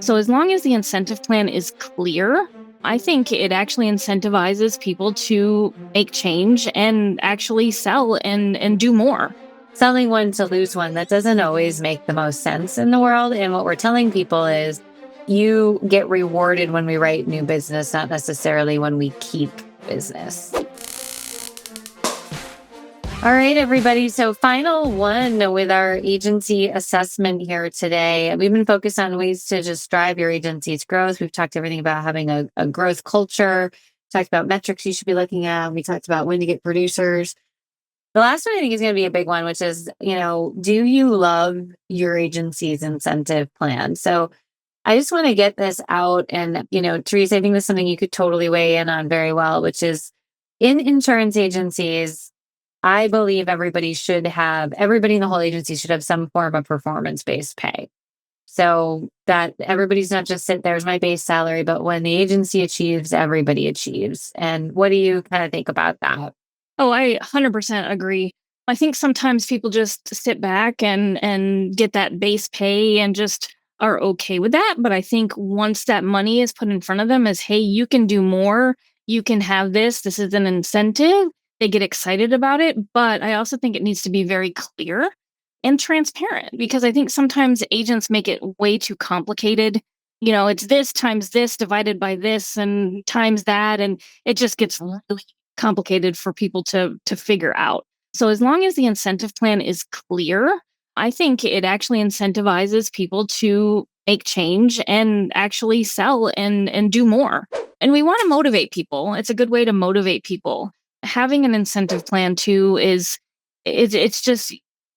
So as long as the incentive plan is clear, I think it actually incentivizes people to make change and actually sell and do more. Selling one to lose one, that doesn't always make the most sense in the world. And what we're telling people is you get rewarded when we write new business, not necessarily when we keep business. All right, everybody. So, final one with our agency assessment here today. We've been focused on ways to just drive your agency's growth. We've talked everything about having a growth culture, talked about metrics you should be looking at. We talked about when to get producers. The last one I think is going to be a big one, which is, do you love your agency's incentive plan? So I just want to get this out. And, Teresa, I think this is something you could totally weigh in on very well, which is in insurance agencies, I believe everybody in the whole agency should have some form of performance-based pay. So that everybody's not just there's my base salary, but when the agency achieves, everybody achieves. And what do you kind of think about that? Oh, I 100% agree. I think sometimes people just sit back and get that base pay and just are okay with that, but I think once that money is put in front of them as, "Hey, you can do more, you can have this is an incentive," they get excited about it, but I also think it needs to be very clear and transparent because I think sometimes agents make it way too complicated. It's this times this divided by this and times that, and it just gets really complicated for people to figure out. So as long as the incentive plan is clear, I think it actually incentivizes people to make change and actually sell and do more. And we want to motivate people. It's a good way to motivate people. Having an incentive plan too it's just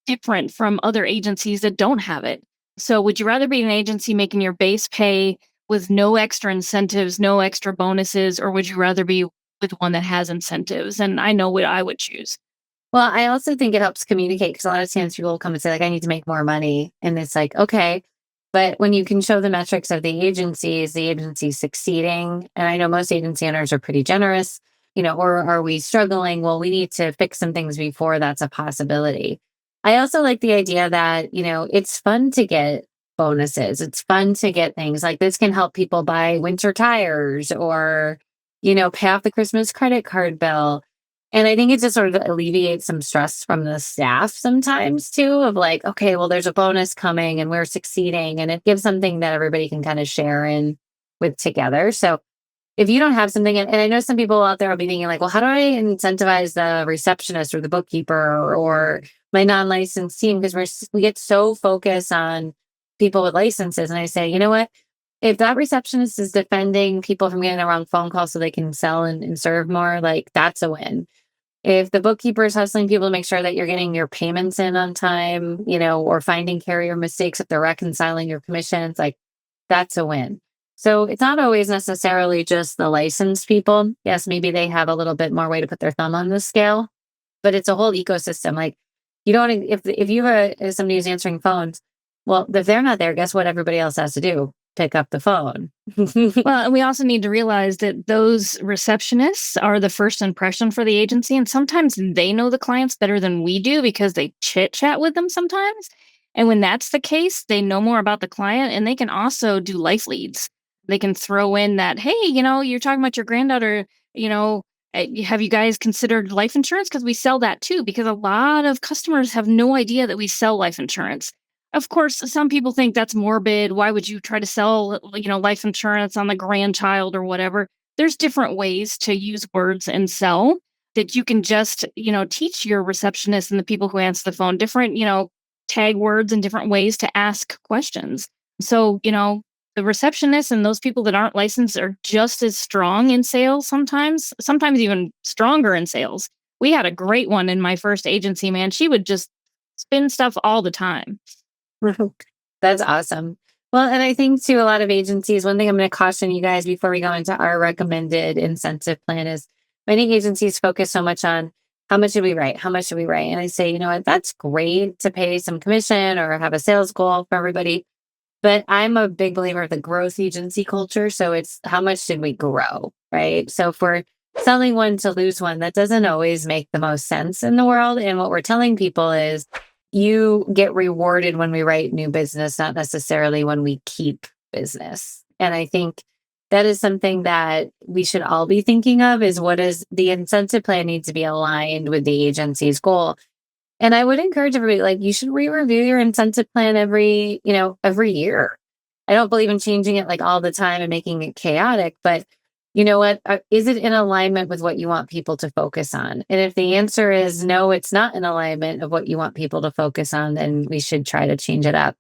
different from other agencies that don't have it. So would you rather be an agency making your base pay with no extra incentives, no extra bonuses, or would you rather be with one that has incentives? And I know what I would choose. Well, I also think it helps communicate because a lot of times people will come and say, like, I need to make more money. And it's like, okay. But when you can show the metrics of the agency, is the agency succeeding? And I know most agency owners are pretty generous, or are we struggling? Well, we need to fix some things before that's a possibility. I also like the idea that, it's fun to get bonuses. It's fun to get things like this can help people buy winter tires or, pay off the Christmas credit card bill. And I think it just sort of alleviates some stress from the staff sometimes too, of like, okay, well, there's a bonus coming and we're succeeding. And it gives something that everybody can kind of share in with together. So if you don't have something, and I know some people out there will be thinking like, well, how do I incentivize the receptionist or the bookkeeper or my non-licensed team? Because we get so focused on people with licenses. And I say, you know what? If that receptionist is defending people from getting the wrong phone call so they can sell and serve more, like that's a win. If the bookkeeper is hustling people to make sure that you're getting your payments in on time, or finding carrier mistakes if they're reconciling your commissions, like that's a win. So it's not always necessarily just the licensed people. Yes, maybe they have a little bit more way to put their thumb on the scale, but it's a whole ecosystem. Like you don't, if you have somebody who's answering phones, well, if they're not there, guess what everybody else has to do? Pick up the phone. Well, and we also need to realize that those receptionists are the first impression for the agency. And sometimes they know the clients better than we do because they chit chat with them sometimes. And when that's the case, they know more about the client and they can also do life leads. They can throw in that, hey, you're talking about your granddaughter, have you guys considered life insurance? Because we sell that too, because a lot of customers have no idea that we sell life insurance. Of course, some people think that's morbid. Why would you try to sell, life insurance on the grandchild or whatever? There's different ways to use words and sell that you can just, teach your receptionist and the people who answer the phone different, tag words and different ways to ask questions. So, the receptionists and those people that aren't licensed are just as strong in sales sometimes even stronger in sales. We had a great one in my first agency, man. She would just spin stuff all the time. That's awesome. Well, and I think too, a lot of agencies, one thing I'm going to caution you guys before we go into our recommended incentive plan is many agencies focus so much on how much should we write? How much should we write? And I say, you know what, that's great to pay some commission or have a sales goal for everybody. But I'm a big believer of the growth agency culture. So it's how much did we grow, right? So if we're selling one to lose one, that doesn't always make the most sense in the world. And what we're telling people is you get rewarded when we write new business, not necessarily when we keep business. And I think that is something that we should all be thinking of is what is the incentive plan needs to be aligned with the agency's goal. And I would encourage everybody, like, you should re-review your incentive plan every year. I don't believe in changing it like all the time and making it chaotic, but you know what? Is it in alignment with what you want people to focus on? And if the answer is no, it's not in alignment of what you want people to focus on, then we should try to change it up.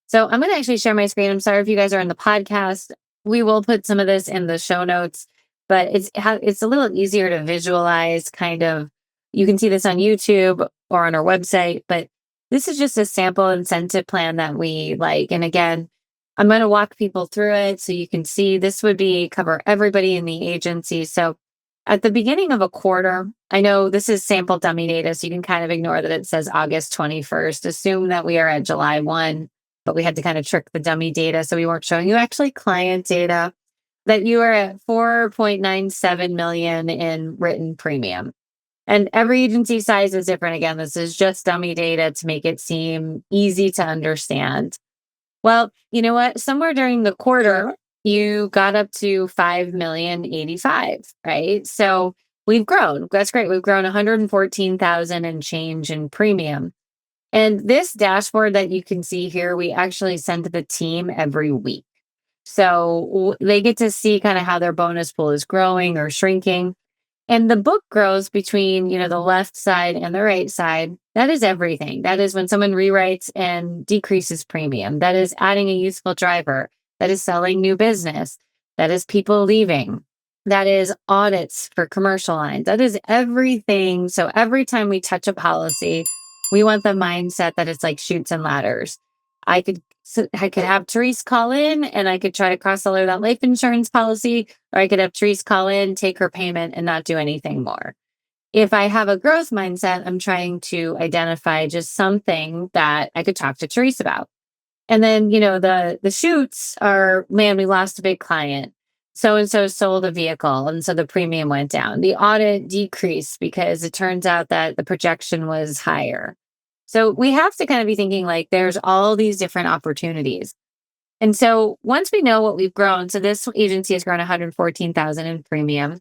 So I'm going to actually share my screen. I'm sorry if you guys are in the podcast. We will put some of this in the show notes, but it's a little easier to visualize kind of. You can see this on YouTube or on our website, but this is just a sample incentive plan that we like. And again, I'm going to walk people through it so you can see this would be cover everybody in the agency. So at the beginning of a quarter, I know this is sample dummy data, so you can kind of ignore that it says August 21st. Assume that we are at July 1, but we had to kind of trick the dummy data. So we weren't showing you actually client data, that you are at 4.97 million in written premium. And every agency size is different. Again, this is just dummy data to make it seem easy to understand. Well, you know what? Somewhere during the quarter, you got up to 5,085,000, right? So we've grown. That's great. We've grown 114,000 and change in premium. And this dashboard that you can see here, we actually send to the team every week. So they get to see kind of how their bonus pool is growing or shrinking. And the book grows between, the left side and the right side. That is everything. That is when someone rewrites and decreases premium. That is adding a useful driver. That is selling new business. That is people leaving. That is audits for commercial lines. That is everything. So every time we touch a policy, we want the mindset that it's like chutes and ladders. I could have Therese call in and I could try to cross sell her that life insurance policy, or I could have Therese call in, take her payment and not do anything more. If I have a growth mindset, I'm trying to identify just something that I could talk to Therese about. And then, the shoots are, man, we lost a big client. So-and-so sold a vehicle. And so the premium went down. The audit decreased because it turns out that the projection was higher. So we have to kind of be thinking like there's all these different opportunities. And so once we know what we've grown, so this agency has grown 114,000 in premium.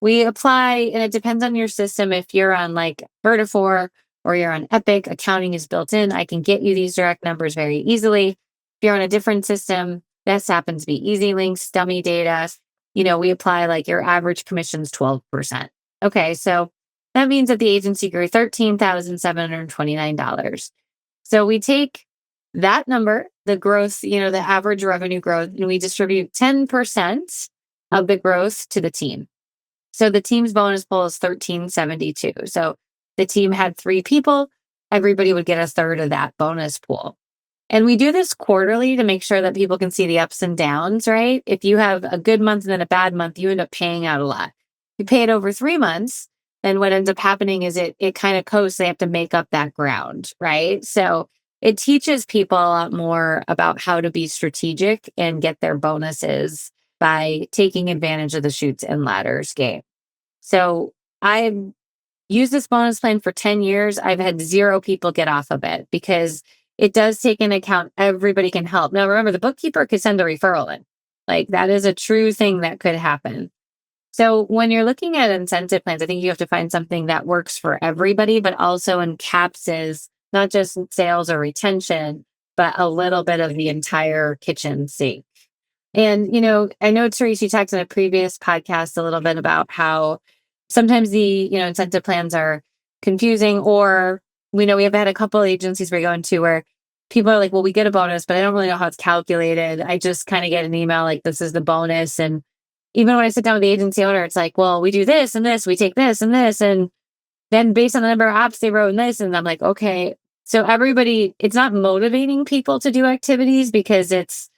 We apply, and it depends on your system. If you're on like Vertifor or you're on Epic, accounting is built in. I can get you these direct numbers very easily. If you're on a different system, this happens to be Easy Links, dummy data. We apply like your average commission's 12%. Okay, so that means that the agency grew $13,729. So we take that number, the growth, the average revenue growth, and we distribute 10% of the growth to the team. So the team's bonus pool is 1372. So the team had 3 people, everybody would get a third of that bonus pool. And we do this quarterly to make sure that people can see the ups and downs, right? If you have a good month and then a bad month, you end up paying out a lot. If you pay it over 3 months, then what ends up happening is it kind of coasts. They have to make up that ground, right? So it teaches people a lot more about how to be strategic and get their bonuses by taking advantage of the chutes and ladders game. So I've used this bonus plan for 10 years. I've had 0 people get off of it because it does take into account everybody can help. Now, remember, the bookkeeper could send a referral in. Like that is a true thing that could happen. So when you're looking at incentive plans, I think you have to find something that works for everybody, but also encapsulates not just sales or retention, but a little bit of the entire kitchen sink. And, I know, Therese, you talked in a previous podcast a little bit about how sometimes the, incentive plans are confusing, or we know we have had a couple of agencies we go into where people are like, well, we get a bonus, but I don't really know how it's calculated. I just kind of get an email like, this is the bonus. And even when I sit down with the agency owner, it's like, well, we do this and this, we take this and this. And then based on the number of ops they wrote in this, and I'm like, okay. So everybody, it's not motivating people to do activities because it's,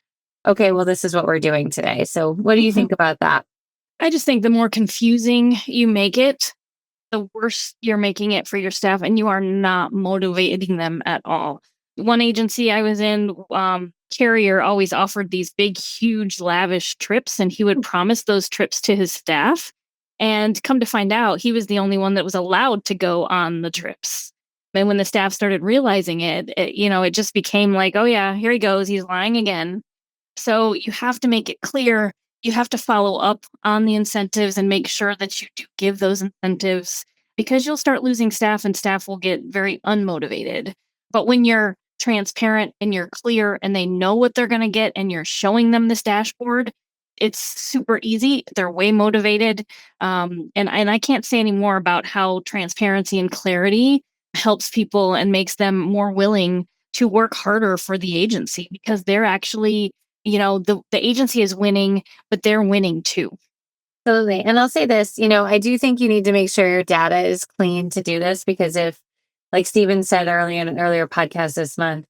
okay, well, this is what we're doing today. So what do you think about that? I just think the more confusing you make it, the worse you're making it for your staff, and you are not motivating them at all. One agency I was in, carrier always offered these big, huge, lavish trips, and he would promise those trips to his staff. And come to find out, he was the only one that was allowed to go on the trips. And when the staff started realizing it, it just became like, oh yeah, here he goes. He's lying again. So you have to make it clear. You have to follow up on the incentives and make sure that you do give those incentives, because you'll start losing staff and staff will get very unmotivated. But when you're transparent and you're clear and they know what they're going to get and you're showing them this dashboard, it's super easy. They're way motivated. And I can't say any more about how transparency and clarity helps people and makes them more willing to work harder for the agency, because they're actually, the agency is winning, but they're winning too. Absolutely. And I'll say this, I do think you need to make sure your data is clean to do this because if, like Steven said earlier in an earlier podcast this month,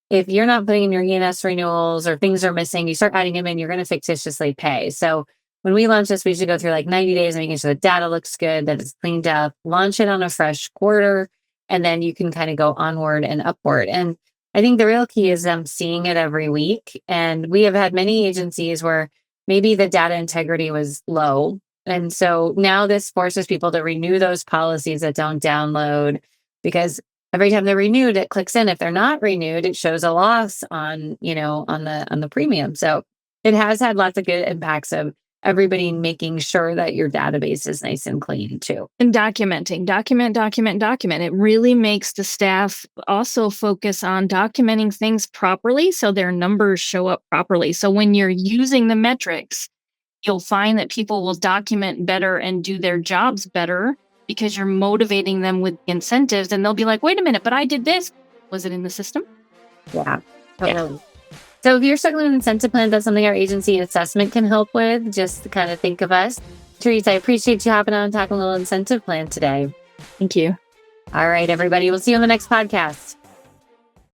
if you're not putting in your ENS renewals or things are missing, you start adding them in, you're going to fictitiously pay. So when we launch this, we should go through like 90 days making sure the data looks good, that it's cleaned up, launch it on a fresh quarter, and then you can kind of go onward and upward. And I think the real key is them seeing it every week. And we have had many agencies where maybe the data integrity was low. And so now this forces people to renew those policies that don't download because every time they're renewed, it clicks in. If they're not renewed, it shows a loss on, on the premium. So it has had lots of good impacts of everybody making sure that your database is nice and clean too. And document. It really makes the staff also focus on documenting things properly so their numbers show up properly. So when you're using the metrics, you'll find that people will document better and do their jobs better because you're motivating them with incentives, and they'll be like, wait a minute, but I did this. Was it in the system? Yeah, totally. So if you're struggling with incentive plans, that's something our agency assessment can help with. Just to kind of think of us. Teresa, I appreciate you hopping on and talking a little incentive plan today. Thank you. All right, everybody. We'll see you on the next podcast.